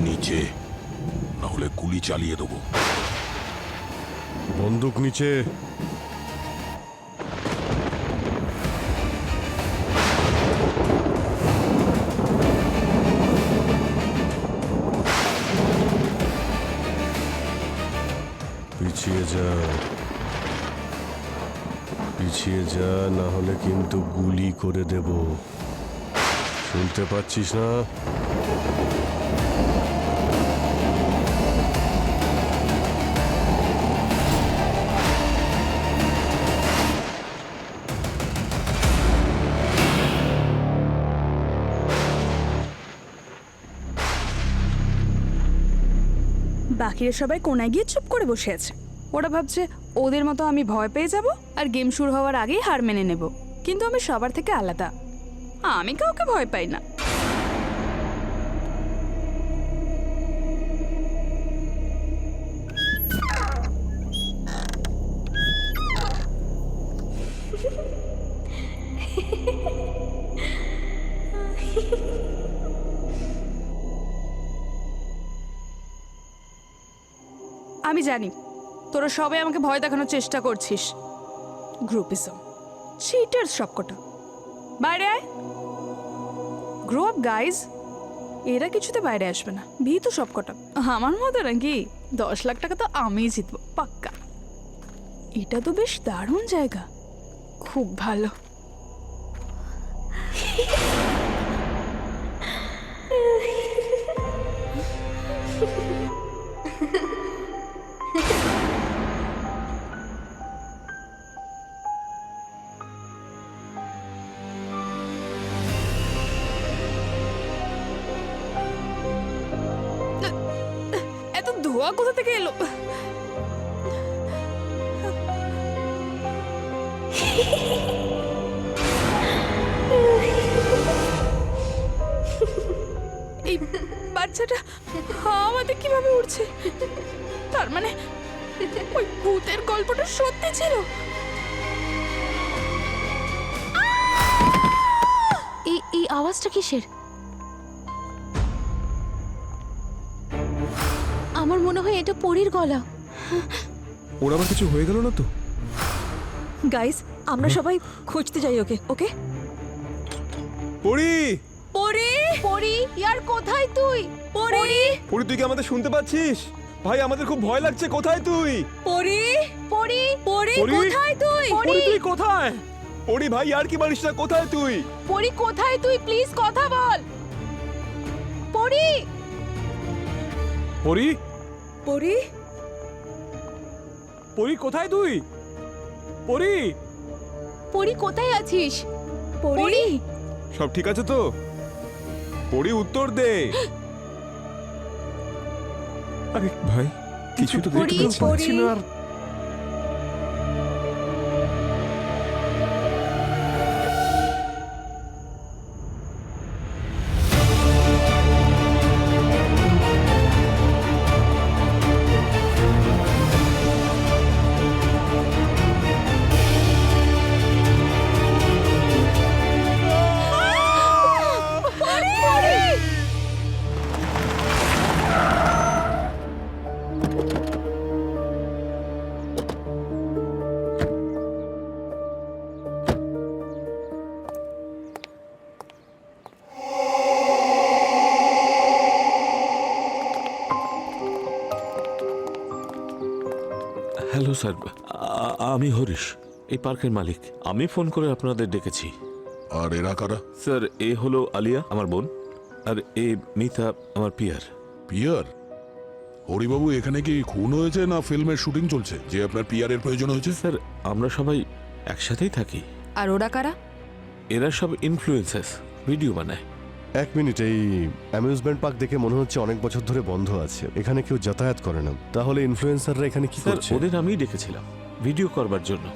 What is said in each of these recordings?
নিচে, না হলে গুলি চালিয়ে দেবো। বন্দুক নিচে। পিছিয়ে যা, পিছিয়ে যা, না হলে কিন্তু গুলি করে দেব। শুনতে পাচ্ছিস না? বাকিরা সবাই কোনায় গিয়ে চুপ করে বসে আছে। ওরা ভাবছে ওদের মতো আমি ভয় পেয়ে যাব আর গেম শুরু হওয়ার আগেই হার মেনে নেব। কিন্তু আমি সবার থেকে আলাদা, আমি কাউকে ভয় পাই না। আমি জানি তোরা সবাই আমাকে ভয় দেখানোর চেষ্টা করছিস। গ্রুপিজম, চিটার্স সবকটা। বাইরে আয়, গ্রো আপ গাইজ। এরা কিছুতে বাইরে আসবে না, ভীতু সবকটা। আমার মতো নাকি? 10 লাখ টাকা তো আমিই জিতবো পাক্কা। এটা তো বেশ দারুণ জায়গা, খুব ভালো। এত ধোয়া কোথা থেকে এলো? এই বাচ্চাটা আমাদের কিভাবে উঠছে? তার মানে ওই ভূতের গল্পটা সত্যি ছিল। এই আওয়াজটা কিসের? আমার মনে হয় এটা পরীর গলা। ওর আবার কিছু হয়ে গেল না তো? গাইস, আমরা সবাই খুঁজতে যাই ওকে। ওকে পরি, পরি, পরী, ইয়ার কোথায় তুই? পরি, পরি তুই কি আমাদের শুনতে পাচ্ছিস? ভাই আমাদের খুব ভয় লাগছে, কোথায় তুই? পরি, পরী, পরি, পরি? কোথায় তুই? পরি তুই কোথায়? পরি ভাই আর কি মারিস না, কোথায় তুই? পরী কোথায় তুই? প্লিজ কথা বল। পরী, পরি, পরি, পরি কোথায় তুই? পরি, পরী কোথায় আছিস? পরি, পরী, সব ঠিক আছে তো? পরি উত্তর দে। আরে ভাই কিছু তো পরি, দেখতে পাচ্ছি না। আর হ্যালো স্যার, আমি হরিশ, এই পার্কের মালিক। আমি ফোন করে আপনাদের ডেকেছি। আর এরা কারা? স্যার, এ হলো আলিয়া, আমার বোন, আর এ মিতা, আমার পিয়ার। পিয়ার? হরিবাবু, এখানে কি খুন হয়েছে না ফিল্মের শুটিং চলছে যে আপনার পিয়ারের প্রয়োজন হয়েছে? স্যার, আমরা সবাই একসাথেই থাকি। আর ওরা কারা? এরা সব ইনফ্লুয়েন্সার্স, ভিডিও বানায়। এক মিনিট, এই অ্যামিউজমেন্ট পার্ক দেখে মনে হচ্ছে অনেক বছর ধরে বন্ধ আছে, এখানে কেউ যাতায়াত করে না। তাহলে ইনফ্লুয়েন্সাররা এখানে কি স্যার, করছে? ওদের আমিই ডেকেছিলাম ভিডিও করবার জন্য।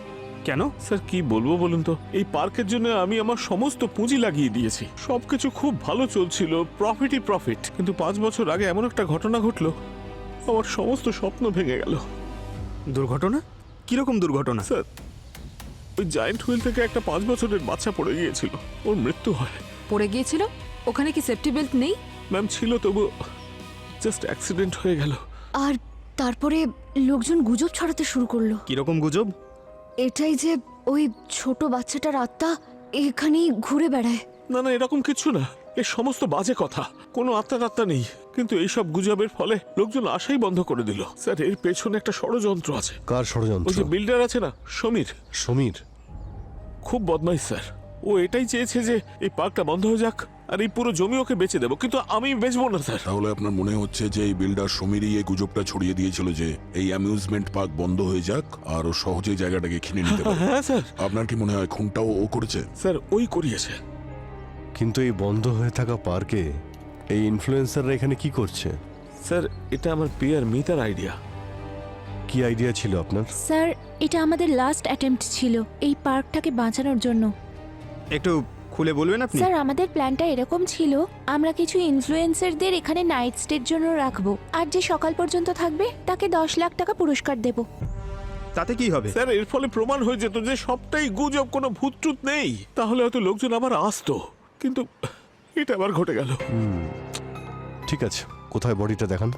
কেন? স্যার কি বলবো বলুন তো, এই পার্কের জন্য আমি আমার সমস্ত পুঁজি লাগিয়ে দিয়েছি। সবকিছু খুব ভালো চলছিল, প্রফিটই প্রফিট। কিন্তু 5 বছর আগে এমন একটা ঘটনা ঘটলো, আমার সমস্ত স্বপ্ন ভেঙে গেল। দুর্ঘটনা? কিরকম দুর্ঘটনা? স্যার, ওই জায়ান্ট হুইল থেকে একটা 5 বছরের বাচ্চা পড়ে গিয়েছিল, ওর মৃত্যু হয়। পড়ে গিয়েছিল? ওখানে কি সেফটি বেল্ট নেই? ম্যাম ছিল, তবু জাস্ট অ্যাক্সিডেন্ট হয়ে গেল। আর তারপরে লোকজন গুজব ছড়াতে শুরু করলো। কিরকম গুজব? এটাই যে ওই ছোট বাচ্চাটার আত্মা এখানেই ঘুরে বেড়ায়। না না, এরকম কিছু না, এ সমস্ত বাজে কথা। কোনো আত্মা নেই। কিন্তু এইসব গুজবের ফলে লোকজন আশাই বন্ধ করে দিল। স্যার, এর পেছনে একটা ষড়যন্ত্র আছে। কার ওই ষড়যন্ত্র? যে বিল্ডার আছে না, সমীর, সমীর? খুব বদমাইশ স্যার। ও এটাই চেয়েছে যে এই পার্কটা বন্ধ হয়ে যাক আর এই পুরো জমি ওকে বেচে দেবো, কিন্তু আমি বেচবো না স্যার। তাহলে আপনার মনে হচ্ছে যে এই বিল্ডার সমীরই এই গুজবটা ছড়িয়ে দিয়েছিল যে এই অ্যামিউজমেন্ট পার্ক বন্ধ হয়ে যাক আর ও সহজে জায়গাটাকে কিনে নিতে পারে? হ্যাঁ স্যার। আপনার কি মনে হয় খুনটাও ও করেছে? স্যার, ওই করিয়েছে। কিন্তু এই বন্ধ হয়ে থাকা পার্কে এই ইনফ্লুয়েন্সাররা এখানে কি করছে? স্যার, এটা আমার পিয়ার মিতার আইডিয়া। কি আইডিয়া ছিল আপনার? স্যার, এটা আমাদের লাস্ট অ্যাটেম্প্ট ছিল এই পার্কটাকে বাঁচানোর জন্য। একটু খুলে বলবেন আপনি? স্যার, আমাদের প্ল্যানটা এরকম ছিল, আমরা কিছু ইনফ্লুয়েন্সারদের এখানে নাইট স্টের জন্য রাখবো, আর যে সকাল পর্যন্ত থাকবে তাকে 10 লাখ টাকা পুরস্কার দেব। তাতে কি হবে? স্যার, এর ফলে প্রমাণ হয়ে যেত যে সবটাই গুজব, কোনো ভূত টুত নেই। তাহলে হয়তো লোকজন আবার আসতো, কিন্তু এটা আবার ঘটে গেল। ঠিক আছে, কোথায় বডিটা দেখান।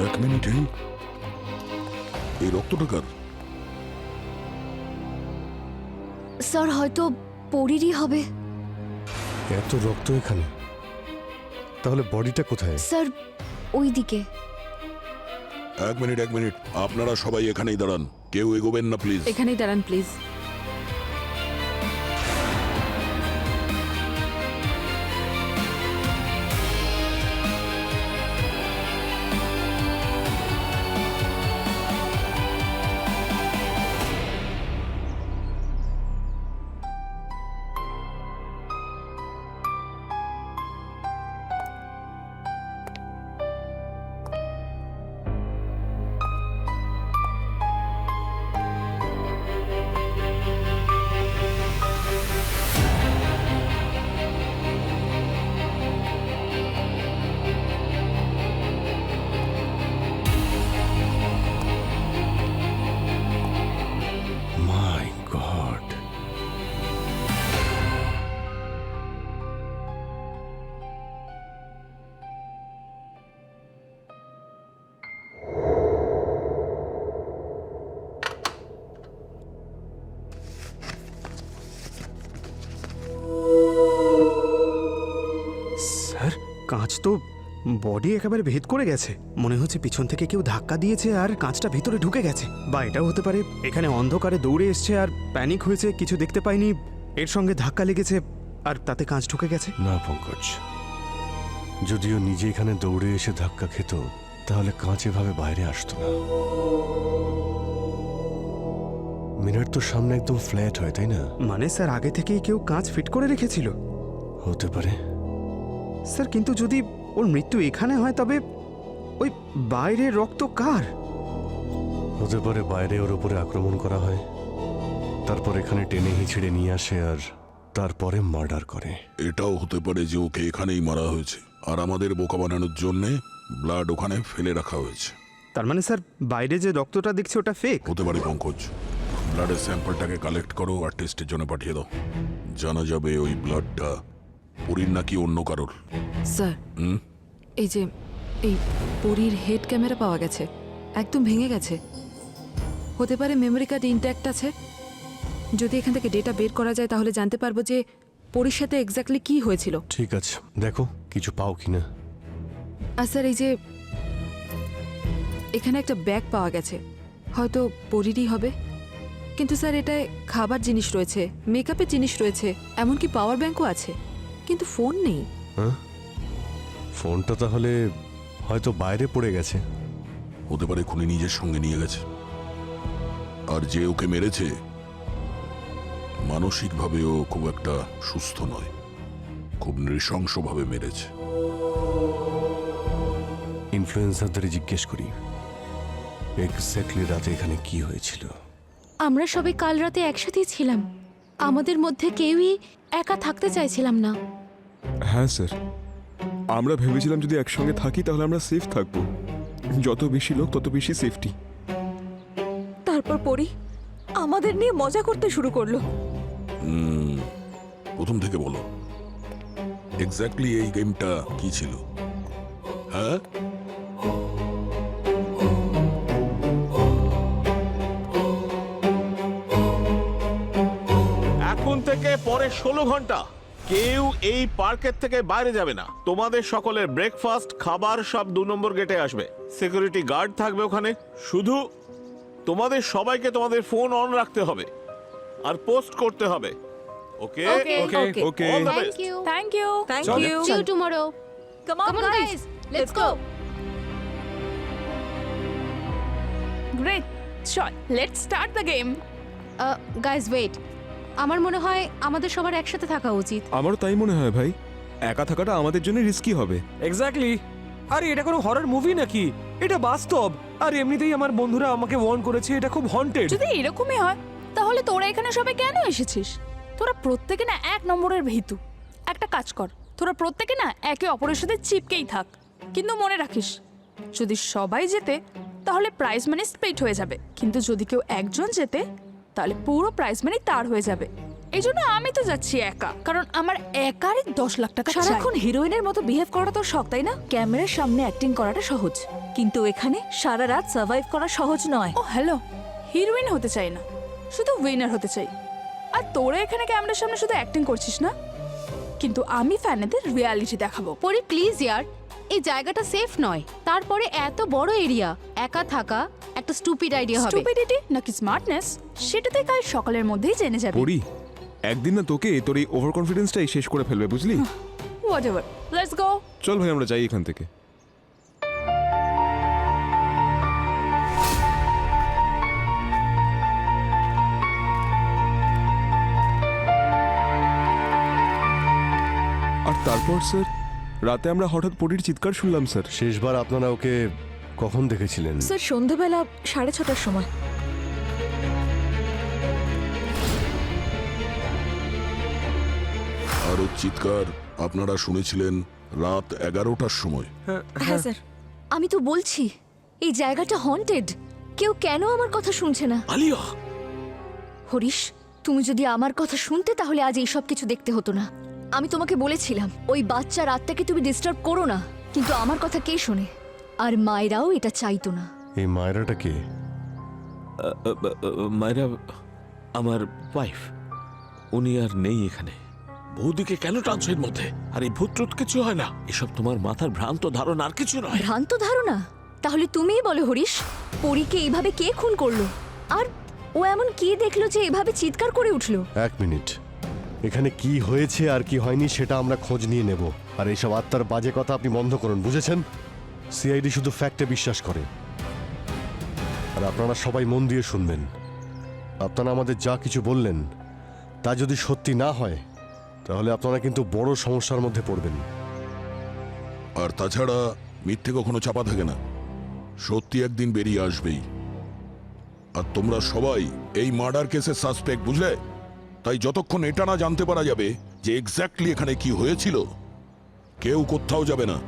এক মিনিটে, এই রক্তটা কার? স্যার, হয়তো পরীরই হবে। এত রক্ত এখানে, তাহলে বডিটা কোথায়? স্যার, ওই দিকে। এক মিনিট, আপনারা সবাই এখানেই দাঁড়ান, কেউ এগোবেন না প্লিজ। এখানেই দাঁড়ান প্লিজ। My god! স্যার, কাঁচ তো বডি একেবারে ভেদ করে গেছে। মনে হচ্ছে পিছন থেকে কেউ ধাক্কা দিয়েছে আর কাঁচটা ভিতরে ঢুকে গেছে। বা এটাও হতে পারে এখানে অন্ধকারে দৌড়ে এসছে আর প্যানিক হয়েছে, কিছু দেখতে পায়নি, এর সঙ্গে ধাক্কা লেগেছে আর তাতে কাঁচ ঢুকে গেছে। না পঙ্কজ, যদিও নিজে এখানে দৌড়ে এসে ধাক্কা খেত তাহলে কাঁচ এভাবে বাইরে আসতো না। মিনার তো সামনে একদম ফ্ল্যাট হয়, তাই না? মানে স্যার, আগে থেকেই কেউ কাঁচ ফিট করে রেখেছিল? হতে পারে। স্যার, কিন্তু যদি ওর মৃত্যু এখানে হয় তবে ওই বাইরের রক্ত কার? হতে পারে বাইরে ওর উপরে আক্রমণ করা হয়, তারপর এখানে টেনে হিঁচড়ে নিয়ে আসে আর তারপরে মার্ডার করে। এটাও হতে পারে যে ওকে এখানেই মারা হয়েছে আর আমাদের বোকা বানানোর জন্য ব্লাড ওখানে ফেলে রাখা হয়েছে। তার মানে স্যার, বাইরে যে রক্তটা দেখছে ওটা ফেক? হতে পারে পঙ্কজ। ব্লাডের স্যাম্পলটাকে কালেক্ট করো আর টেস্টের জন্য পাঠিয়ে দাও। জানা যাবে ওই ব্লাডটা পরীর নাকি অন্য কারোর। স্যার, এই যে এই পরীর হেড ক্যামেরা পাওয়া গেছে, একদম ভেঙে গেছে। হতে পারে মেমোরি কার্ড ইনট্যাক্ট আছে। যদি এখান থেকে ডেটা বের করা যায় তাহলে জানতে পারবো যে পরীর সাথে এক্স্যাক্টলি কি হয়েছিল। ঠিক আছে, দেখো কিছু পাও কিনা। আর স্যার, এই যে এখানে একটা ব্যাগ পাওয়া গেছে, হয়তো পরীরই হবে। কিন্তু স্যার, এটায় খাবার জিনিস রয়েছে, মেকআপের জিনিস রয়েছে, এমনকি পাওয়ার ব্যাংকও আছে, কিন্তু ফোন নেই। হ্যাঁ, ফোনটা তাহলে হয়তো বাইরে পড়ে গেছে। হতে পারে খুনি নিজের সঙ্গে নিয়ে গেছে। আর যে ওকে মেরেছে মানসিকভাবেও খুব একটা সুস্থ নয়, খুব নৃশংসভাবে মেরেছে। ইনফ্লুয়েন্সারদের জিজ্ঞেস করি এক্স্যাক্টলি রাতে এখানে কি হয়েছিল। আমরা সবাই কাল রাতে একসাথেই ছিলাম, আমাদের মধ্যে কেউই একা থাকতে চাইছিলাম না। হ্যাঁ স্যার, আমরা ভেবেছিলাম যদি একসঙ্গে থাকি তাহলে আমরা সেফ থাকবো। যত বেশি লোক তত বেশি সেফটি। তারপর পরি আমাদের নিয়ে মজা করতে শুরু করলো। প্রথম থেকে বলো এক্স্যাক্টলি এই গেমটা কি ছিল? হ্যাঁ, এখন থেকে পরে 16 ঘন্টা কেউ এই পার্কের থেকে বাইরে যাবে না। তোমাদের সকলের ব্রেকফাস্ট খাবার সব 2 নম্বর গেটে আসবে। সিকিউরিটি গার্ড থাকবে ওখানে। শুধু তোমাদের সবাইকে তোমাদের ফোন অন রাখতে হবে আর পোস্ট করতে হবে। Okay Okay, okay. Okay All the best. Thank you thank চলো। You. See you tomorrow. Come on guys, let's go. Great, চল let's start the game. Guys wait, আমার মনে হয় আমাদের সবার একসাথে থাকা উচিত। আমারও তাই মনে হয় ভাই, একা থাকাটা আমাদের জন্য রিস্কি হবে। এক্স্যাক্টলি। আরে এটা কোনো হরর মুভি নাকি? এটা বাস্তব। আর এমনিতেই আমার বন্ধুরা আমাকে ওয়ার্ন করেছে এটা খুব হন্টেড। যদি এরকমই হয় তাহলে তোরা এখানে সবাই কেন এসেছিস? তোরা প্রত্যেকে না 1 নম্বরের ভীতু। একটা কাজ কর, তোরা প্রত্যেকে না একে অপরের সাথে চিপকেই থাক। কিন্তু মনে রাখিস, যদি সবাই জেতে তাহলে প্রাইজ মানি স্প্লিট হয়ে যাবে, কিন্তু যদি কেউ একজন জেতে তাহলে পুরো প্রাইজ মানি তার হয়ে যাবে। এই জন্য আমি তো যাচ্ছি একা, কারণ আমার একারই 10 লাখ টাকা চাই। সারাক্ষণ হিরোইনের মতো বিহেভ করাটা তোর শখ, তাই না? ক্যামেরার সামনে অ্যাক্টিং করাটা সহজ, কিন্তু এখানে সারা রাত সার্ভাইভ করা সহজ নয়। ও হ্যালো, হিরোইন হতে চাই না, শুধু উইনার হতে চাই। আর তোরা এখানে ক্যামেরার সামনে শুধু অ্যাক্টিং করছিস না, কিন্তু আমি ফ্যানেদের রিয়ালিটি দেখাবো। পরি প্লিজ ইয়ার, এই জায়গাটা সেফ নয়। তারপরে এত বড় এরিয়া, একা থাকা একটা স্টুপিড আইডিয়া হবে। স্টুপিডিটি নাকি স্মার্টনেস সেটা তুই কাল সকালের মধ্যেই জেনে যাবি। পড়ি, একদিন না তোকে তোর এই ওভার কনফিডেন্সটাই শেষ করে ফেলবে, বুঝলি? Whatever, let's go. চল ভাই আমরা যাই এখান থেকে। আর তারপর স্যার রাতে আমরা হঠাৎ পরির চিৎকার শুনলাম স্যার। শেষবার আপনারা ওকে কখন দেখেছিলেন? স্যার সন্ধ্যাবেলা 6:30টার সময়। আর ওর চিৎকার আপনারা শুনেছিলেন রাত 11টার সময়। হ্যাঁ স্যার। আমি তো বলছি এই জায়গাটা হন্টেড। কেউ কেন আমার কথা শুনছে না? আলিয়া, হরিশ, তুমি যদি আমার কথা শুনতে তাহলে আজ এই সব কিছু দেখতে হতো না। আমি তোমাকে বলেছিলাম ওই বাচ্চার আত্মাকে তুমি ডিস্টার্ব করো না, কিন্তু আমার কথা কে শোনে? আর মায়েরাও এটা চাইতো না। এই মায়রাটা কে? মায়েরা আমার ওয়াইফ। উনি আর নেই এখানে। বৌদিকে কেন টানছো এর মধ্যে? আর এই ভূত টুত কিছু হয় না, এসব তোমার মাথার ভ্রান্ত ধারণা, আর কিছু নয়। ভ্রান্ত ধারণা? তাহলে তুমিই বলো হরিশ, পরীকে এইভাবে কে খুন করলো? আর ও এমন কি দেখলো যে এভাবে চিৎকার করে উঠলো? 1 মিনিট, এখানে কি হয়েছে আর কি হয়নি সেটা আমরা খোঁজ নিয়ে নেব। আর এইসব আত্মার বাজে কথা আপনি বন্ধ করুন, বুঝেছেন? সিআইডি শুধু ফ্যাক্টে বিশ্বাস করে। আর আপনারা সবাই মন দিয়ে শুনবেন। আপনারা আমাদের যা কিছু বললেন তা যদি সত্যি না হয় তাহলে আপনারা কিন্তু বড় সমস্যার মধ্যে পড়বেন। আর তাছাড়া মিথ্যে কখনো চাপা থাকে না, সত্যি একদিন বেরিয়ে আসবেই। আর তোমরা সবাই এই মার্ডার কেসের সাসপেক্ট, বুঝলে? তাই যতক্ষণ এটা না জানতে পারা যাবে যে এক্স্যাক্টলি এখানে কি হয়েছিল, কেউ কোথাও যাবে না।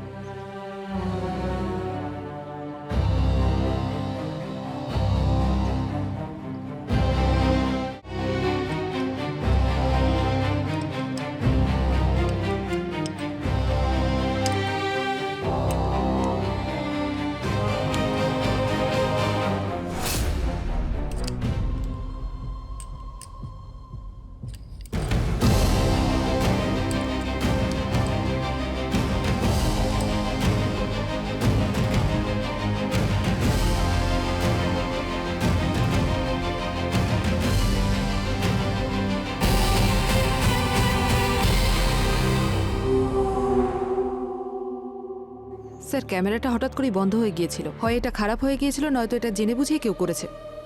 স্যার ক্যামেরাটা হঠাৎ করেই বন্ধ হয়ে গিয়েছিল। হয় এটা খারাপ হয়ে গিয়েছিল, নয়তো এটা জেনে বুঝিয়ে কেউ করেছে।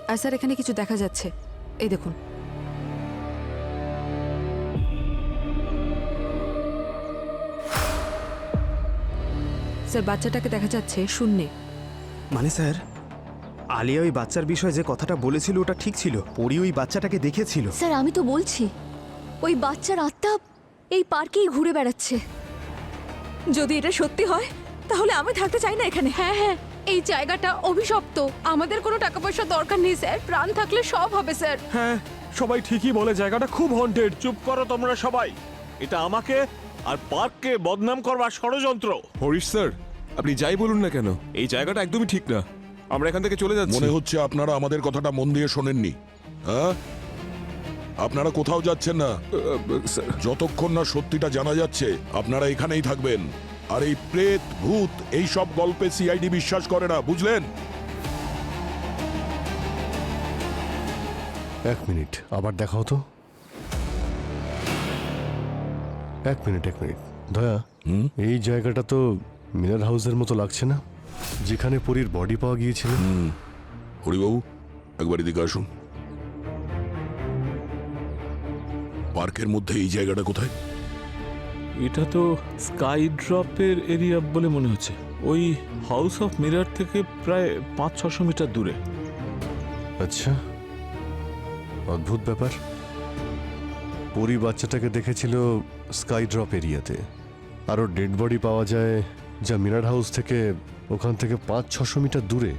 আর স্যার এখানে কিছু দেখা যাচ্ছে, এই দেখুন। স্যার বাচ্চাটাকে দেখা যাচ্ছে শূন্যে। মানে স্যার, আলিয়া ওই বাচ্চার বিষয়ে যে কথাটা বলেছিল ওটা ঠিক ছিল। পরি ওই বাচ্চাটাকে দেখেছিল। স্যার আমি তো বলছি ওই বাচ্চার আত্মা এই পার্কেই ঘুরে বেড়াচ্ছে। যদি এটা সত্যি হয় তাহলে আমি থাকতে চাই না এখানে। হ্যাঁ হ্যাঁ, এই জায়গাটা অভিশপ্ত। আমাদের কোনো টাকা পয়সা দরকার নেই স্যার, প্রাণ থাকলে সব হবে স্যার। হ্যাঁ, সবাই ঠিকই বলে জায়গাটা খুব হন্টেড। চুপ করো তোমরা সবাই। এটা আমাকে আর পার্ককে বদনাম করবার ষড়যন্ত্র। হরিশ স্যার, আপনি যাই বলুন না কেন, এই জায়গাটা একদমই ঠিক না। আমরা এখান থেকে চলে যাচ্ছি। মনে হচ্ছে আপনারা আমাদের কথাটা মন দিয়ে শোনেননি। হ্যাঁ, আপনারা কোথাও যাচ্ছেন না। স্যার, যতক্ষণ না সত্যিটা জানা যাচ্ছে আপনারা এখানেই থাকবেন। আর এই প্রেত ভূত এই সব গল্পে সিআইডি বিশ্বাস করে না, বুঝলেন? এক মিনিট, আবার দেখা হতো। এক মিনিট। দয়া, এই জায়গাটা তো মিনার হাউসের মতো লাগছে না, যেখানে পরীর বডি পাওয়া গিয়েছিল? হরিবাবু, একবার এদিকে আসুন। পার্কের মধ্যে এই জায়গাটা কোথায়? এটা তো স্কাই ড্রপের এরিয়া বলে মনে হচ্ছে। ওই হাউস অফ মিরার থেকে প্রায় 500-600 মিটার দূরে। আচ্ছা, অদ্ভুত ব্যাপার। পরী বাচ্চাটাকে দেখেছিল স্কাই ড্রপ এরিয়াতে, আরও ডেড বডি পাওয়া যায় যা মিরার হাউস থেকে ওখান থেকে 500-600 মিটার দূরে।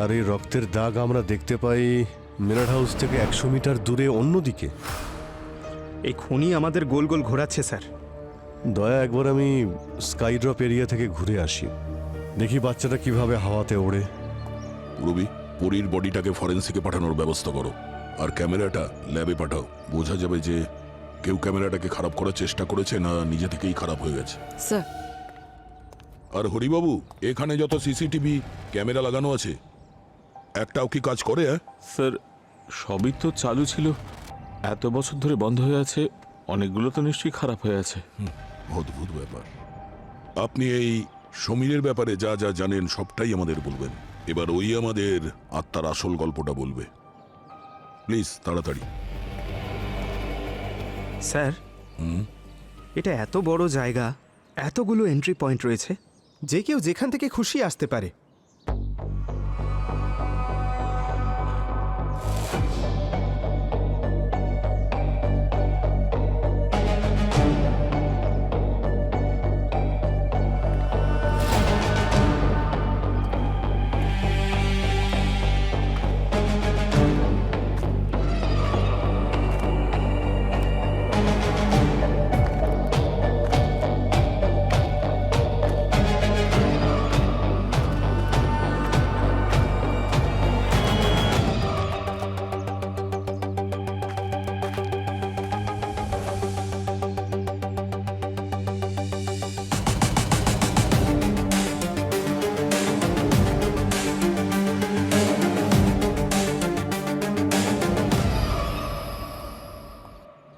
আর এই রক্তের দাগ আমরা দেখতে পাই মিরার হাউস থেকে 100 মিটার দূরে অন্যদিকে। এই খনি আমাদের গোল গোল ঘোরাচ্ছে স্যার। দয়া, একবার আমি স্কাই ড্রপ এরিয়া থেকে ঘুরে আসি, দেখি বাচ্চাটা কিভাবে হাওয়াতে ওড়ে। রবি, পরীর বডিটাকে ফরেন্সিকে পাঠানোর ব্যবস্থা করো, আর ক্যামেরাটা ল্যাবে পাঠাও। বোঝা যাবে যে কেউ ক্যামেরাটাকে খারাপ করার চেষ্টা করেছে না নিজে থেকেই খারাপ হয়ে গেছে। স্যার, আর হরিবাবু, এখানে যত সিসিটিভি ক্যামেরা লাগানো আছে একটাও কি কাজ করে? স্যার, সবই তো চালু ছিল, এত বছর ধরে বন্ধ হয়ে আছে। অনেকগুলো তো নিশ্চয়ই খারাপ হয়ে আছে। অদ্ভুত ব্যাপার। আপনি এই সমীরের ব্যাপারে যা যা জানেন সবটাই আমাদের বলবেন। এবার ওই আমাদের আত্মার আসল গল্পটা বলবে। প্লিজ তাড়াতাড়ি। স্যার, এটা এত বড় জায়গা, এতগুলো এন্ট্রি পয়েন্ট রয়েছে, যে কেউ যেখান থেকে খুশি আসতে পারে।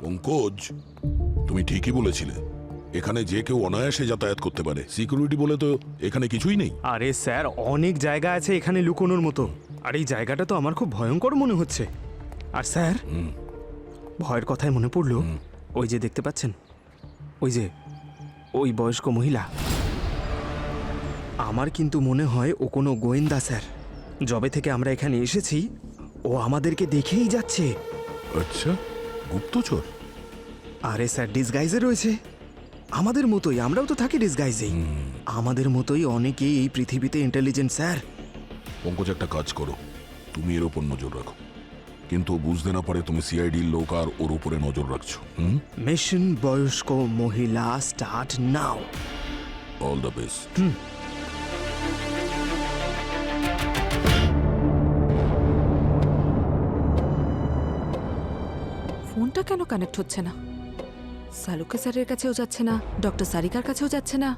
পঙ্কজ, তুমি ঠিকই বলেছিলে, এখানে যে কেউ অনায়াসে যাতায়াত করতে পারে। সিকিউরিটি বলে তো এখানে কিছুই নেই। আরে স্যার, অনেক জায়গা আছে এখানে লুকোনোর মতো। আর এই জায়গাটা তো আমার খুব ভয়ঙ্কর মনে হচ্ছে। আর স্যার, ভয়ের কথায় মনে পড়লো, ওই যে দেখতে পাচ্ছেন, ওই বয়স্ক মহিলা, আমার কিন্তু মনে হয় ও কোনো গোয়েন্দা স্যার। যবে থেকে আমরা এখানে এসেছি ও আমাদেরকে দেখেই যাচ্ছে। আচ্ছা, গুপ্তচর? আরে স্যার, ডিসগাইজে রয়েছে আমাদের মতোই। আমরাও তো থাকি ডিসগাইজেই। আমাদের মতোই অনেকেই এই পৃথিবীতে ইন্টেলিজেন্ট স্যার। পঙ্কজ, একটা কাজ করো, তুমি এর ওপর নজর রাখো, কিন্তু ও বুঝতে না পারে তুমি সিআইডির লোক আর ওর উপরে নজর রাখছো। মিশন বয়স্ক মহিলা start now. All the best. ফোনটা কেন কানেক্ট হচ্ছে না? সালুকে স্যারের কাছেও যাচ্ছে না, ডক্টর সারিকার কাছেও যাচ্ছে না।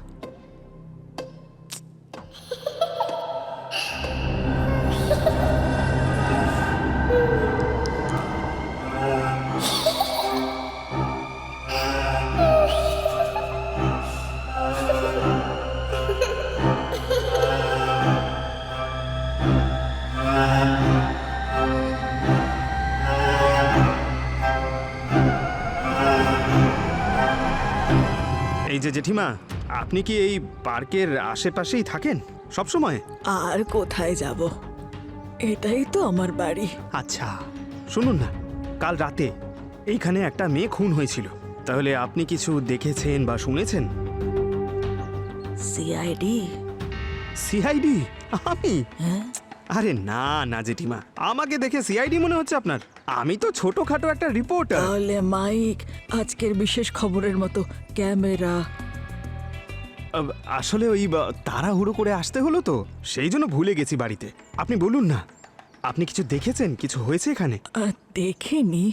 এই যে জেঠিমা, আপনি কি এই পার্কের আশেপাশেই থাকেন সব সময়? আর কোথায় যাব, এটাই তো আমার বাড়ি। আচ্ছা, শুনুন না, কাল রাতে এইখানে একটা মেয়ে খুন হয়েছিল। তাহলে আপনি কিছু দেখেছেন বা শুনেছেন? সিআইডি? সিআইডি? আমি? হ্যাঁ, আরে না না জেঠিমা, আমাকে দেখে সিআইডি মনে হচ্ছে আপনার? আমি তো ছোটখাটো একটা রিপোর্টার। তাহলে মাইক, আজকের বিশেষ খবরের মতো ক্যামেরা। আসলে ওই তাড়াহুড়ো করে আসতে হলো তো, সেই জন্য ভুলে গেছি বাড়িতে। আপনি বলুন না, আপনি কিছু দেখেছেন? কিছু হয়েছে এখানে? দেখিনি,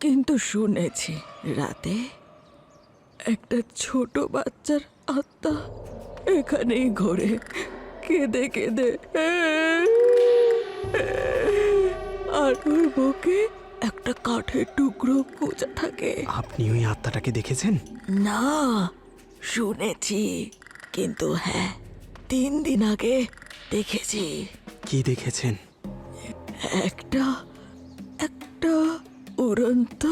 কিন্তু শুনেছি রাতে একটা ছোট বাচ্চার আত্মা এখানেই ঘোরে, কেঁদে কেঁদে, আর ওর বুকে একটা কাঠের টুকরো গোজা থাকে। আপনি ওই আত্মাটাকে দেখেছেন? না, শুনেছি, কিন্তু হ্যাঁ 3 দিন আগে দেখেছি। কি দেখেছেন? একটা একটা উড়ন্ত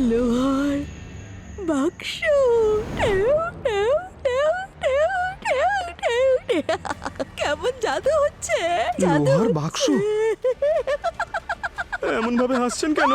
লোহার বাক্স। কেমন জাদু হচ্ছে, জাদু লোহার বাক্স? এমন ভাবে হাসছেন কেন?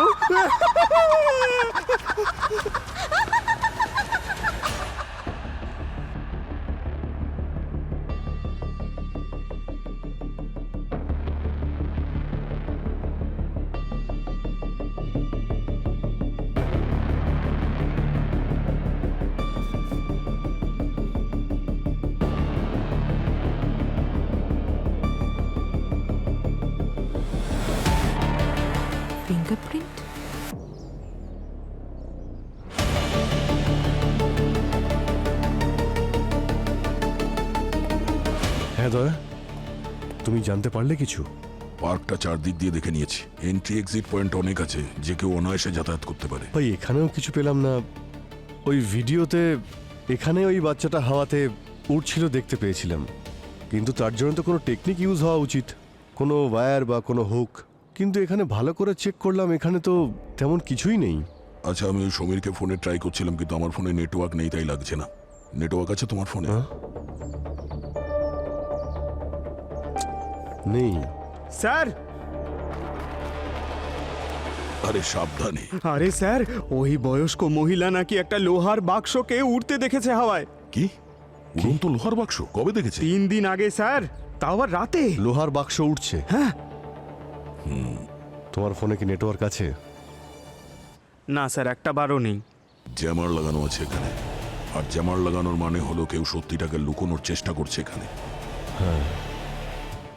ফিঙ্গারপ্রিন্ট? হ্যাঁ দয়া, তুমি জানতে পারলে কিছু? পার্কটা চারদিক দিয়ে দেখে নিয়েছি। এন্ট্রি এক্সিট পয়েন্ট অনেক আছে, যে কেউ অনায়াসে যাতায়াত করতে পারে। ভাই এখানেও কিছু পেলাম না। ওই ভিডিওতে এখানে ওই বাচ্চাটা হাওয়াতে উড়ছিল দেখতে পেয়েছিলাম, কিন্তু তার জন্য তো কোনো টেকনিক ইউজ হওয়া উচিত, কোনো ওয়্যার বা কোনো হুক। কিন্তু এখানে ভালো করে চেক করলাম, এখানে তো তেমন কিছুই নেই। আচ্ছা, আমি ওই সমীরকে ফোনে ট্রাই করছিলাম, কিন্তু আমার ফোনে নেটওয়ার্ক নেই, তাই লাগছে না। নেটওয়ার্ক আছে তোমার ফোনে? হ্যাঁ? নেই। স্যার! আরে সাবধানে। আরে স্যার, ওই বয়স্ক মহিলা নাকি একটা লোহার বাক্সকে উড়তে দেখেছে হাওয়ায়। কি? উড়ন্ত লোহার বাক্স কবে দেখেছি? 3 দিন আগে স্যার, তাও আবার রাতে। লোহার বাক্স উঠছে? হ্যাঁ। তোমার ফোনে কি নেটওয়ার্ক আছে? না স্যার, একটা বারও নেই। জ্যামার লাগানো আছে এখানে, আর জ্যামার লাগানোর মানে হলো কেউ সত্যিটাকে লুকোনোর চেষ্টা করছে এখানে।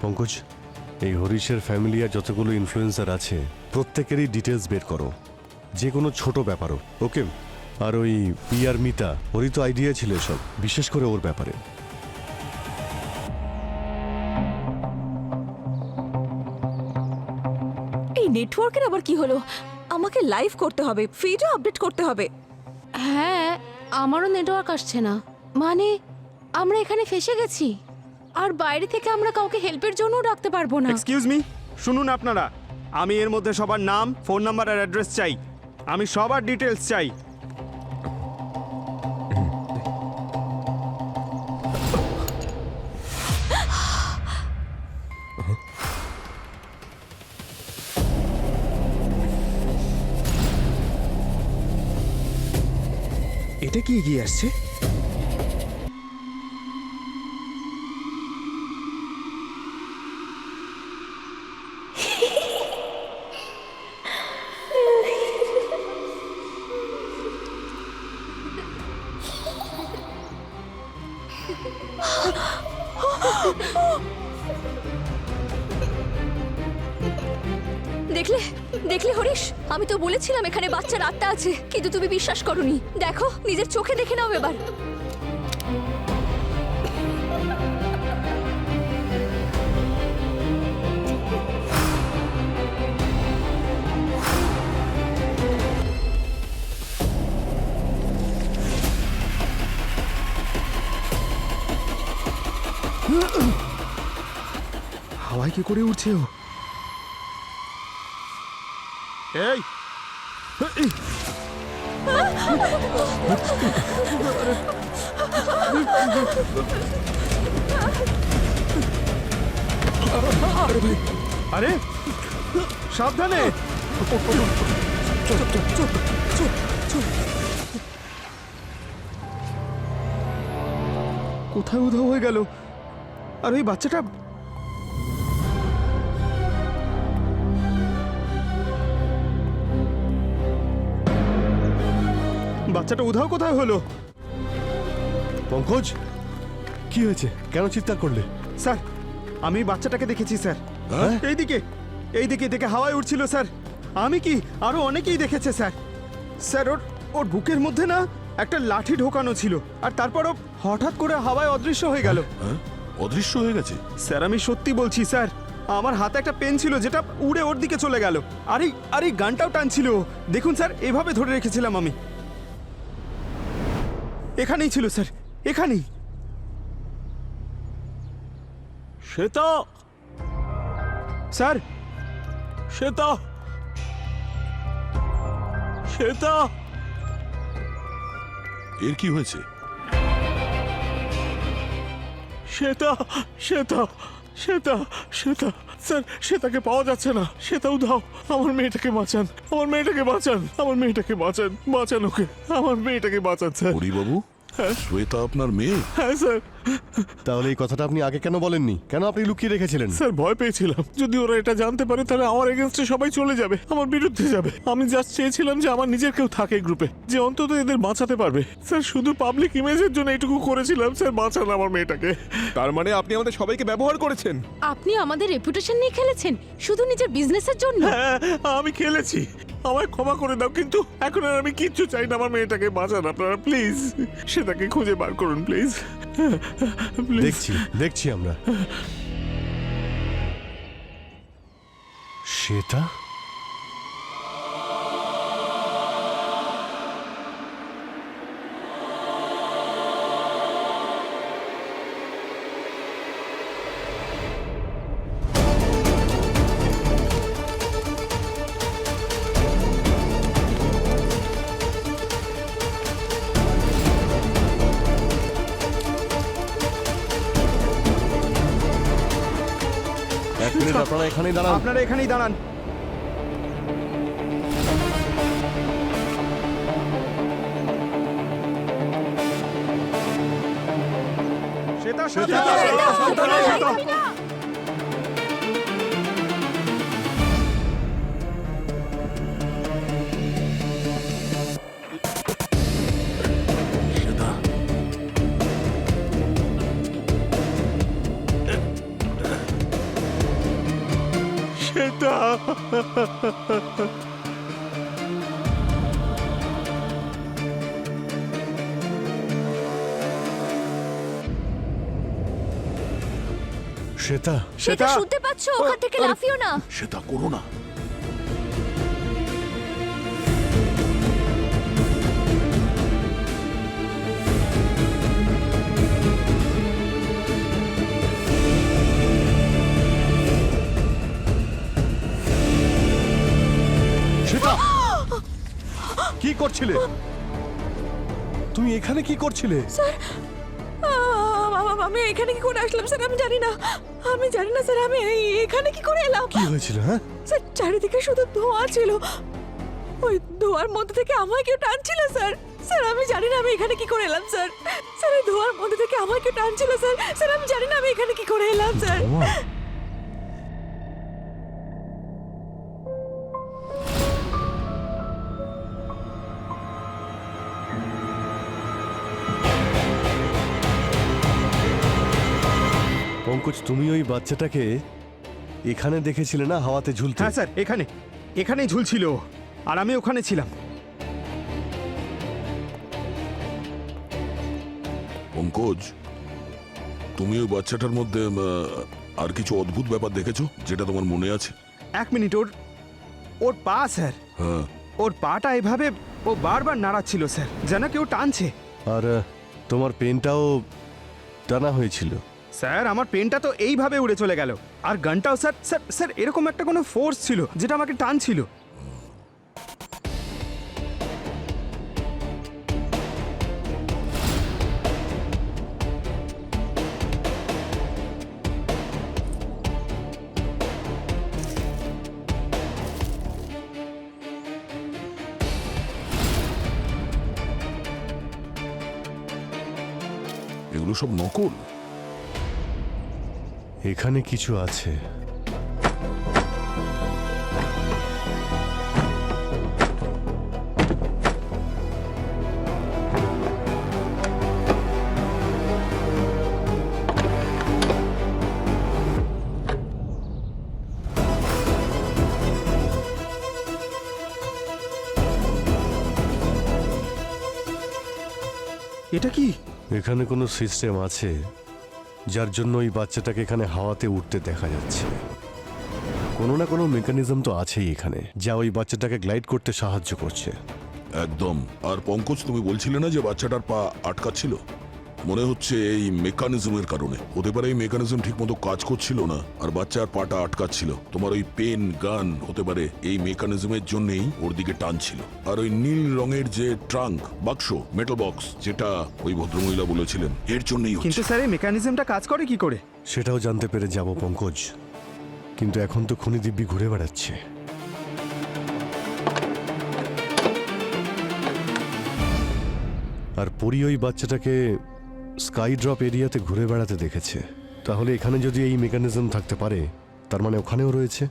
পঙ্কজ, এই হরিশের ফ্যামিলি আর যতগুলো ইনফ্লুয়েন্সার আছে প্রত্যেকেরই ডিটেলস বের করো, যে কোনো ছোট ব্যাপারও। ওকে? আর ওই পিয়ার মিতা, ওরই তো আইডিয়া ছিল সব, বিশেষ করে ওর ব্যাপারে। এই নেটওয়ার্কের আবার কি হলো? আমাকে লাইভ করতে হবে, ফিডও আপডেট করতে হবে। হ্যাঁ, আমারও নেটওয়ার্ক আসছে না। মানে আমরা এখানে ফেসে গেছি, আর বাইরে থেকে আমরা কাউকে হেল্পের জন্যও ডাকতে পারবো না। এক্সকিউজ মি, শুনুন আপনারা, আমি এর মধ্যে সবার নাম, ফোন নাম্বার আর অ্যাড্রেস চাই। আমি সবার ডিটেলস চাই। এটা কি এগিয়ে আসছে? দেখলে দেখলে হরিশ, আমি তো বলেছিলাম এখানে বাচ্চার আত্মা আছে, কিন্তু তুমি বিশ্বাস করোনি। দেখো, নিজের চোখে দেখে নাও এবার। হাওয়ায় কি করে উঠছে ও? এই! আরে সাবধানে! কোথায় উধাও হয়ে গেল? আর ওই বাচ্চাটা বাচ্চাটা উধাও কোথায় হলো? পঙ্কজ, কি হয়েছে? কেন চিৎকার করলে? স্যার, আমি বাচ্চাটাকে দেখেছি স্যার। হ্যাঁ? এইদিকে এইদিকে থেকে হাওয়ায় উঠছিল স্যার। আমি কি, আরো অনেকেই দেখেছে স্যার। স্যার, ওর বুকের মধ্যে না একটা লাঠি ঢোকানো ছিল, আর তারপরও হঠাৎ করে হাওয়ায় অদৃশ্য হয়ে গেল। হ্যাঁ, অদৃশ্য হয়ে গেছে? স্যার, আমি সত্যি বলছি স্যার, আমার হাতে একটা পেন ছিল যেটা উড়ে ওর দিকে চলে গেল। আর এই গানটাও টানছিল। দেখুন স্যার, এভাবে ধরে রেখেছিলাম আমি। এখানেই ছিল স্যার, এখানেই। শ্বেতা, স্যার, শ্বেতা, শ্বেতা। এর কি হয়েছে? শ্বেতা, শ্বেতা, শ্বেতা, শ্বেতা। স্যার, শ্বেতাকে পাওয়া যাচ্ছে না। শ্বেতা উধাও। আমার মেয়েটাকে বাঁচান, আমার মেয়েটাকে বাঁচান, আমার মেয়েটাকে বাঁচান, বাঁচান ওকে, আমার মেয়েটাকে বাঁচান স্যার। হরিবাবু, শ্বেতা আপনার মেয়ে? হ্যাঁ স্যার। তাহলে এই কথাটা আপনি আগে কেন বলেননি? কেন আপনি লুকিয়ে রেখেছিলেন? স্যার, ভয় পেয়েছিলাম যদি ওরা এটা জানতে পারে তাহলে আমার এগেনস্টে সবাই চলে যাবে, আমার বিরুদ্ধে যাবে। আমি জাস্ট চেয়েছিলাম যে আমার নিজের কেউ থাকে গ্রুপে, যে অন্তত এদের বাঁচাতে পারবে। স্যার, শুধু পাবলিক ইমেজের জন্য এটুকু করেছিলাম। স্যার, বাঁচান আমার মেয়েটাকে। তার মানে আপনি আমাদের সবাইকে ব্যবহার করেছেন? আপনি আমাদের রেপুটেশন নিয়ে খেলেছেন শুধু নিজের বিজনেসের জন্য। হ্যাঁ, আমি খেলেছি, আমায় ক্ষমা করে দাও, কিন্তু এখন আর আমি কিচ্ছু চাই না। আমার মেয়েটাকে বাঁচান আপনারা, প্লিজ। সেটাকে খুঁজে বার করুন প্লিজ, প্লিজ। দেখছি আমরা। শ্বেতা? এক মিনিট, আপনারা এখানেই দাঁড়ান। আপনারা এখানেই দাঁড়ান। শ্বেতা, শ্বেতা, শ্বেতা। শ্বেতা, শ্বেতা। শ্বেতা, সেটা শুনতে পাচ্ছ? ওখান থেকে লাফিও না। শ্বেতা, করো না। শ্বেতা, কি করছিলে? তুমি এখানে কি করছিলে? আমি এখানে কি করে আসলাম স্যার? আমি জানি না স্যার, আমি এখানে কি করে এলাম? কি হয়েছিল? হ্যাঁ, স্যার, চারিদিকে শুধু ধোঁয়া ছিল। ওই ধোঁয়ার মধ্যে থেকে আমায় কেউ টানছিল স্যার। স্যার, আমি জানি না আমি এখানে কি করে এলাম স্যার। স্যার, এই ধোঁয়ার মধ্যে থেকে আমায় কেউ টানছিল স্যার। স্যার, আমি জানি না আমি এখানে কি করে এলাম স্যার। ধোঁয়া? পঙ্কজ, তুমি ওই বাচ্চাটাকে এখানে দেখেছিলে না, হাওয়াতে ঝুলতে? হ্যাঁ স্যার, এখানেই ঝুলছিল, আর আমি ওখানে ছিলাম। পঙ্কজ, তুমি ওই বাচ্চাটার মধ্যে আর কিছু অদ্ভুত ব্যাপার দেখেছো যেটা তোমার মনে আছে? এক মিনিট, ওর পা স্যার, হ্যাঁ, ওর পাটা এভাবে ও বারবার নাড়াচ্ছিল স্যার, যেন কেউ টানছে। আর তোমার পেনটাও টানা হয়েছিল। স্যার, আমার পেনটা তো এইভাবে উড়ে চলে গেল, আর গানটাও স্যার স্যার স্যার এরকম একটা কোনো ফোর্স ছিল যেটা আমাকে টানছিল। এগুলো সব নকল। এখানে কিছু আছে। এটা কি? এখানে কোনো সিস্টেম আছে যার জন্য ওই বাচ্চাটাকে এখানে হাওয়াতে উঠতে দেখা যাচ্ছে। কোনো না কোনো মেকানিজম তো আছেই এখানে, যা ওই বাচ্চাটাকে গ্লাইড করতে সাহায্য করছে। একদম। আর পঙ্কজ, তুমি বলছিলে না যে বাচ্চাটার পা আটকাচ্ছিল? মনে হচ্ছে এই মেকানিজমের কারণে। হতে পারে এই মেকানিজম ঠিক মতো কাজ করছিল না আর বাচ্চার পাটা আটকাচ্ছিল। তোমার ওই পেন গান হতে পারে এই মেকানিজমের জন্যই ওর দিকে টানছিল। আর ওই নীল রঙের যে ট্রাঙ্ক বাক্স, মেটাল বক্স, যেটা ওই ভদ্রমহিলা বলেছিলেন, এর জন্যই কিন্তু হচ্ছে। স্যার এই মেকানিজমটা কাজ করে কি করে? সেটাও জানতে পেরে যাব পঙ্কজ, কিন্তু এখন তো খুনি দিব্যি ঘুরে বেড়াচ্ছে। আর পরি ওই বাচ্চাটাকে স্কাই ড্রপ এরিয়াতে ঘুরে বেড়াতে দেখেছে। তাহলে এখানে যদি এই মেকানিজম থাকতে পারে, তার মানে ওখানেও রয়েছে।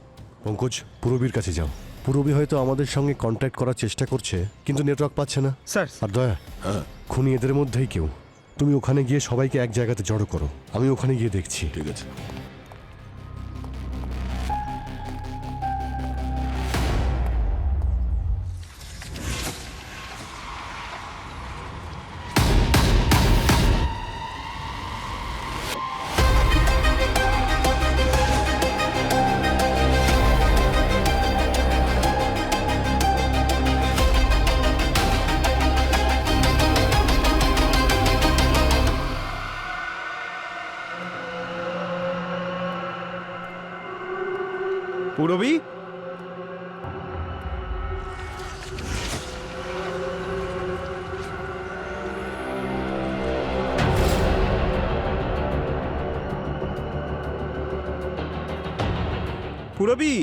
পঙ্কজ, পুরবীর কাছে যাও। পুরবী হয়তো আমাদের সঙ্গে কন্ট্যাক্ট করার চেষ্টা করছে, কিন্তু নেটওয়ার্ক পাচ্ছে না। স্যার, আর দয়া, খুনি এদের মধ্যেই কেউ। তুমি ওখানে গিয়ে সবাইকে এক জায়গাতে জড়ো করো, আমি ওখানে গিয়ে দেখছি। ঠিক আছে। পুরবী, পুরবী,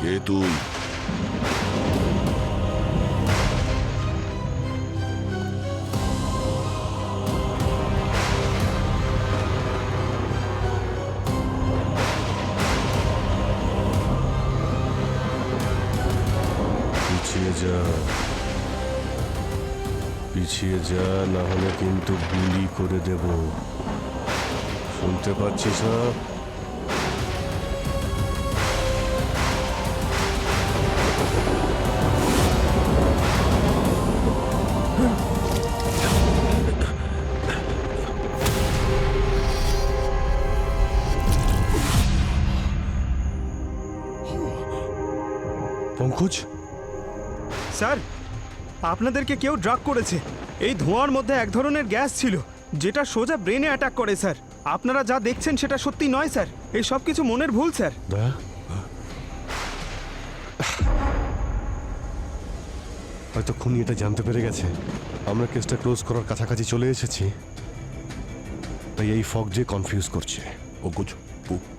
কে তুই? পিছিয়ে যা, পিছিয়ে যা, না হলে কিন্তু গুলি করে দেব। শুনতে পাচ্ছিস না? পঙ্কজ, স্যার, আপনাদেরকে কেউ ড্রাগ করেছে। এই ধোঁয়ার মধ্যে এক ধরনের গ্যাস ছিল যেটা সোজা ব্রেনে অ্যাটাক করে স্যার। আপনারা যা দেখছেন সেটা সত্যি নয় স্যার, এই সব কিছু মনের ভুল স্যার। দয়া, হয়তো খুনি এটা জানতে পেরে গেছে। আমরা কেসটা ক্লোজ করার কাছাকাছি চলে এসেছি। তাই এই ফগ যে কনফিউজ করছে। পঙ্কজ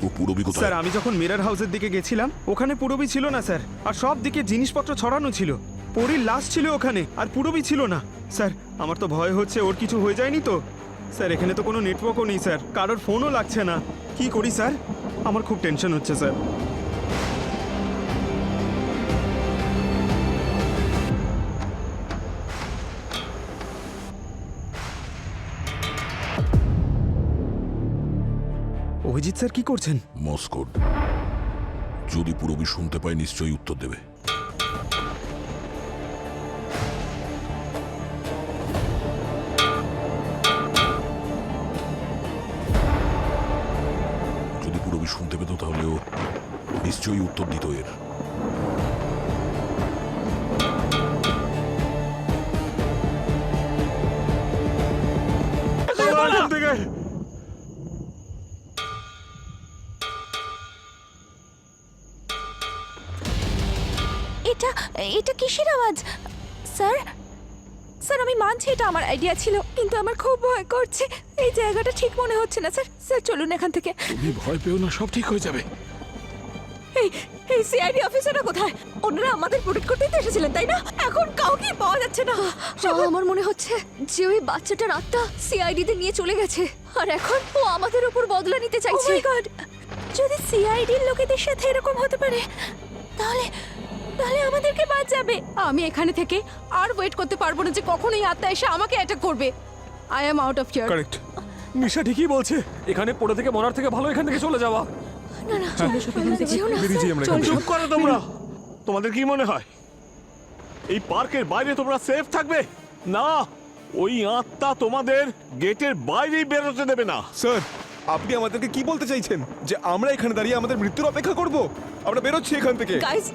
ও পুরবি কোথায়? স্যার আমি যখন মিরর হাউসের দিকে গেছিলাম ওখানে পুরবি ছিল না স্যার, আর সব দিকে জিনিসপত্র ছড়ানো ছিল। পরীর লাশ ছিল ওখানে, আর পুরবি ছিল না। স্যার আমার তো ভয় হচ্ছে ওর কিছু হয়ে যায়নি তো। স্যার এখানে তো কোনো নেটওয়ার্কও নেই স্যার, কারোর ফোনও লাগছে না। কি করি স্যার? আমার খুব টেনশন হচ্ছে স্যার। অভিজিৎ স্যার কি করছেন? মস্কোড। যদি পুরবি শুনতে পায় নিশ্চয়ই উত্তর দেবে। যদি পুরবি শুনতে পেত তাহলে ও নিশ্চয়ই উত্তর দিত এর। এটা এটা কিসের আওয়াজ স্যার? স্যার আমি মানছি এটা আমার আইডিয়া ছিল, কিন্তু আমার খুব ভয় করছে। এই জায়গাটা ঠিক মনে হচ্ছে না স্যার। স্যার চলুন এখান থেকে। তুমি ভয় পেও না, সব ঠিক হয়ে যাবে। এই এই সিআইডি অফিসাররা কোথায়? ওনারা আমাদের প্রোটেক্ট করতেই তো এসেছিলেন, তাই না? এখন কাউকে পাওয়া যাচ্ছে না। আমার মনে হচ্ছে যে ওই বাচ্চাটার আত্মা সিআইডি তে নিয়ে চলে গেছে, আর এখন ও আমাদের উপর বদলা নিতে Oh চাইছে। my God! যদি সিআইডির লোকেদের সাথে এরকম হতে পারে, তাহলে তাহলে আমাদেরকে বাদ যাবে। আমি এখানে থেকে আর ওয়েট করতে পারবো না যে কখন এই আত্মা এসে আমাকে অ্যাটাক করবে। I am out of here. Correct, Nisha ঠিকই বলছে। এখানে পড়ে থেকে মরার থেকে ভালো এখান থেকে চলে যাওয়া। বেরিয়ে যাই আমরা এখান থেকে। চুপ করো তোমরা। তোমাদের কি মনে হয় এই পার্কের বাইরে তোমরা সেফ থাকবে? না, ওই আত্মা তোমাদের গেটের বাইরেই বেরোতে দেবে না। স্যার আপনি আমাদেরকে কি বলতে চাইছেন? যে আমরা এখানে দাঁড়িয়ে আমাদের মৃত্যুর অপেক্ষা করব? আমরা বেরোচ্ছি এখান থেকে। Guys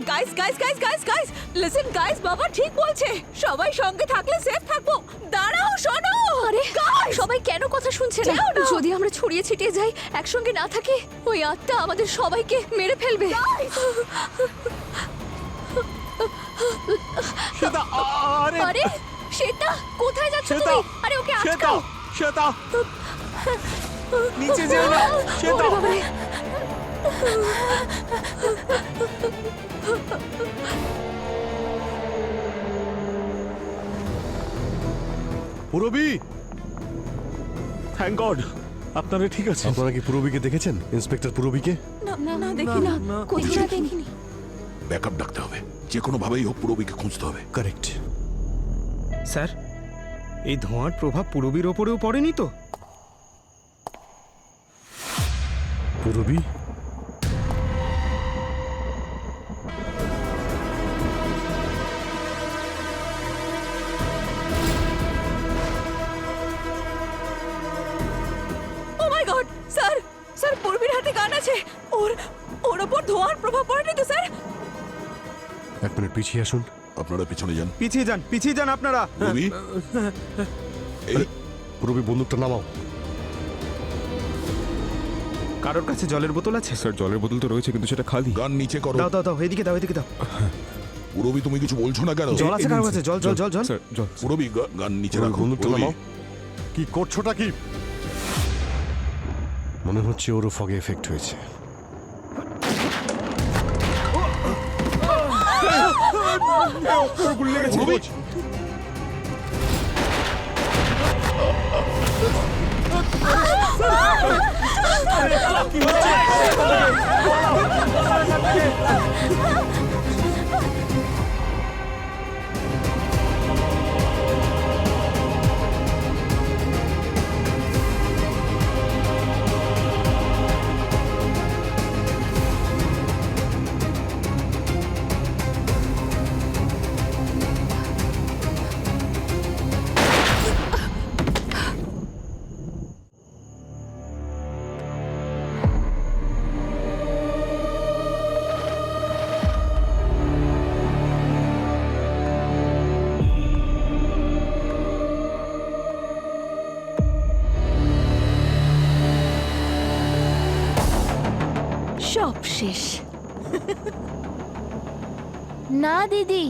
guys guys guys guys guys listen guys, বাবা ঠিক বলছে। সবাই সঙ্গে থাকলে সেফ থাকবো। দাঁড়াও, শোনো। আরে সবাই কেন কথা শুনছে না? যদি আমরা ছড়িয়ে ছিটিয়ে যাই, একসঙ্গে না থাকি, ওই আত্মা আমাদের সবাইকে মেরে ফেলবে। শ্বেতা, আরে আরে শ্বেতা, কোথায় যাচ্ছ শ্বেতা, তুমি? আরে ওকে শ্বেতা, আটকাও। শ্বেতা, নিচে যেও না শ্বেতা। ওরে বাবারে। পুরবি, থ্যাংক গড আপনারা ঠিক আছে। আপনারা কি পুরবিকে দেখেছেন? ইন্সপেক্টর পুরবিকে? না না দেখি না। কোথাও দেখিনি। ব্যাকআপ ডাকতে হবে, যে কোনো ভাবেই হোক পুরবিকে খুঁজতে হবে। কারেক্ট। স্যার এই ধোঁয়ার প্রভাব পুরবির ওপরেও পড়েনি তো? পুরবি, ও মাই গড স্যার, স্যার পূর্বীর হাতে গান আছে। ওর ওর ওপর ধোঁয়ার প্রভাব পড়েনি তো স্যার? এক মিনিট পিছিয়ে আসুন। আপনারা পিছনে যান। পিছিয়ে যান আপনারা। পুরবি, এই পুরবি বন্দুকটা নামাও। কারোর কাছে জলের বোতল আছে? স্যার জলের বোতল তো রয়েছে কিন্তু সেটা খালি। গান নিচে করো। দাও দাও দাও, এদিকে দাও, এদিকে দাও। পুরবি তুমি কিছু বলছো না কেন? জল আছে কারোর কাছে? জল জল জল জল। স্যার জল। পুরবি গান নিচে রাখো। বন্দুকটা পুরবি, নামাও। কি করছোটা কি? মনে হচ্ছে ওরও ফগে এফেক্ট হয়েছে। পুরবি, সব শেষ। না দিদি,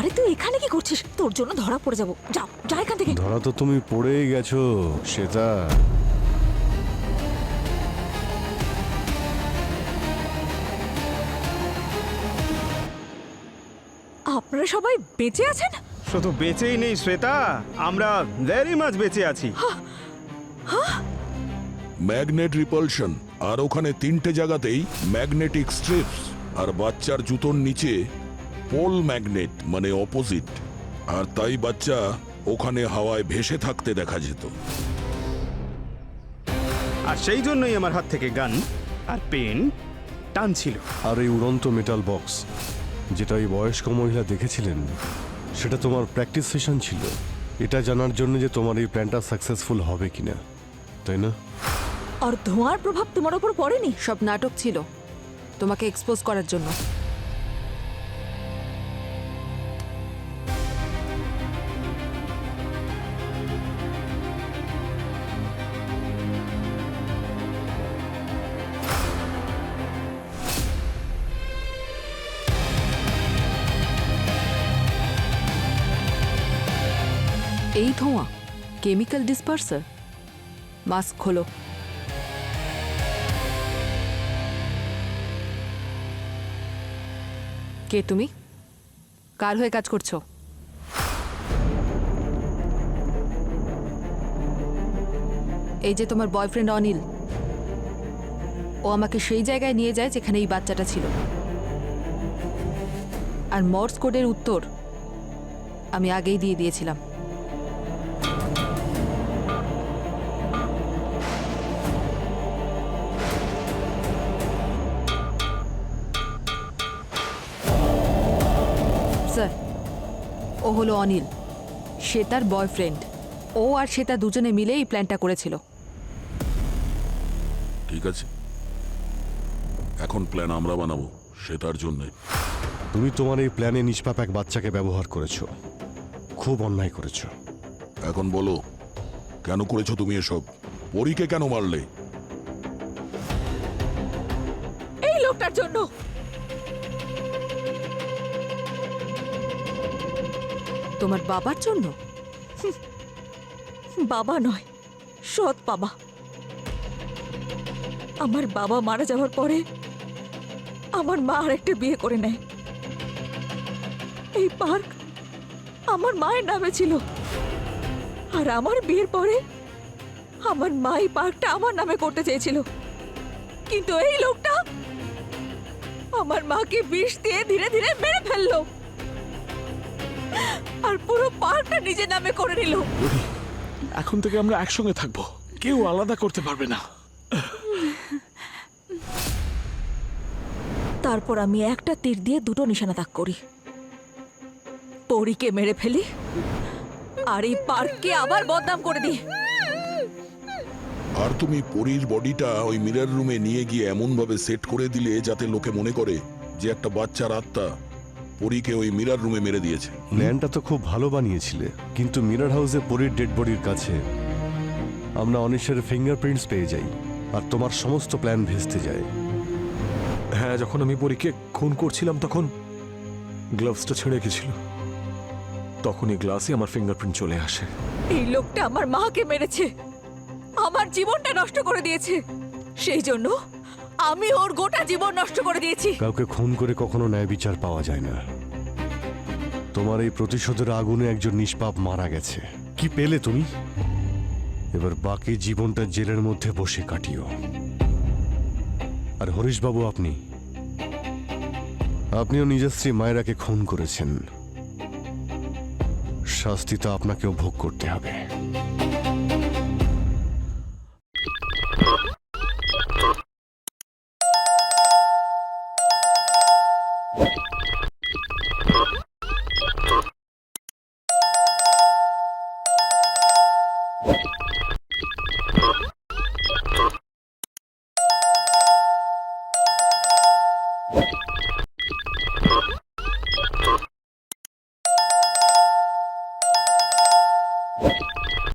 আরে তুই এখানে কি করছিস? তোর জন্য ধরা পড়ে যাবো। যাও যা এখান থেকে। ধরা তো তুমি পড়েই গেছো শ্বেতা। আপনারা সবাই বেঁচে আছেন? শুধু বেঁচেই নেই শ্বেতা, আমরা ভেরি মাছ বেঁচে আছি। ম্যাগনেট রিপালশন, আর ওখানে 3টে জায়গাতেই ম্যাগনেটিক স্ট্রিপস, আর বাচ্চার জুতোর নিচে পোল ম্যাগনেট মানে অপোজিট, আর তাই বাচ্চা ওখানে হাওয়ায় ভেসে থাকতে দেখা যেত। আর সেই জন্যই আমার হাত থেকে গান আর পেন টানছিল। আর এই উড়ন্ত মেটাল বক্স যেটা ওই বয়স্ক মহিলা দেখেছিলেন, সেটা তোমার প্র্যাকটিস সেশন ছিল, এটা জানার জন্য যে তোমার এই প্ল্যানটা সাকসেসফুল হবে কিনা, তাই না? আর ধোঁয়ার প্রভাব তোমার ওপর পড়েনি? সব নাটক ছিল তোমাকে এক্সপোজ করার জন্য। এই ধোঁয়া কেমিক্যাল ডিসপার্সার। মাস্ক খোলো। কে তুমি? কার হয়ে কাজ করছো? এই যে তোমার বয়ফ্রেন্ড অনিল, ও আমাকে সেই জায়গায় নিয়ে যায় যেখানে এই বাচ্চাটা ছিল, আর মর্স কোডের উত্তর আমি আগেই দিয়ে দিয়েছিলাম। স্যার, ও হলো অনিল, শ্বেতার বয়ফ্রেন্ড। ও আর শ্বেতা দুজনে মিলে এই প্ল্যানটা করেছিল। ঠিক আছে, এখন প্ল্যান আমরা বানাবো সেটার জন্যে। তুমি তোমার এই প্ল্যানে নিষ্পাপ এক বাচ্চাকে ব্যবহার করেছো, খুব অন্যায় করেছো। এখন বলো, কেন করেছো তুমি এসব? পরীকে কেন মারলে? এই লোকটার জন্য। তোমার বাবার জন্য? বাবা নয়, সৎ বাবা। আমার বাবা মারা যাওয়ার পরে আমার মা আরেকটা বিয়ে করে নেয়। এই পার্ক আমার মায়ের নামে ছিল, আর আমার বিয়ের পরে আমার মা এই পার্কটা আমার নামে করতে চেয়েছিল, কিন্তু এই লোকটা আমার মাকে বিষ দিয়ে ধীরে ধীরে মেরে ফেললো, আর পুরো পার্কটা নিজের নামে করে নিল। এখন থেকে আমরা একসঙ্গে থাকবো, কেউ আলাদা করতে পারবে না। তারপর আমি একটা তীর দিয়ে দুটো নিশানা তাক করি, পরীকে মেরে ফেলি আর এই পার্ককে আবার বদনাম করে দিই। আর তুমি পরীর বডিটা ওই মিরর রুমে নিয়ে গিয়ে এমন ভাবে সেট করে দিলে যাতে লোকে মনে করে যে একটা বাচ্চার আত্মা পরীকে ওই মিরর রুমে মেরে দিয়েছে। প্ল্যানটা তো খুব ভালো বানিয়েছিলে, কিন্তু মিরর হাউসে পরীর ডেড বডির কাছে আমরা অনিশের ফিঙ্গারপ্রিন্টস পেয়ে যাই, আর তোমার সমস্ত প্ল্যান ভেস্তে যায়। হ্যাঁ, যখন আমি পরীকে খুন করছিলাম তখন গ্লাভসটা ছেড়ে গেছিল, তখন এই গ্লাসে আমার ফিঙ্গারপ্রিন্ট চলে আসে। এই লোকটা আমার মাকে মেরেছে, আমার জীবনটা নষ্ট করে দিয়েছে, সেই জন্য আমি ওর গোটা জীবন নষ্ট করে দিয়েছি। কাউকে খুন করে কখনো ন্যায় বিচার পাওয়া যায় না। তোমার এই প্রতিশোধের আগুনে একজন নিষ্পাপ মারা গেছে, কি পেলে তুমি? এবার বাকি জীবনটা জেলের মধ্যে বসে কাটিও। আর হরিশবাবু, আপনিও নিজের স্ত্রী মায়েরাকে খুন করেছেন, শাস্তি তো আপনাকেও ভোগ করতে হবে।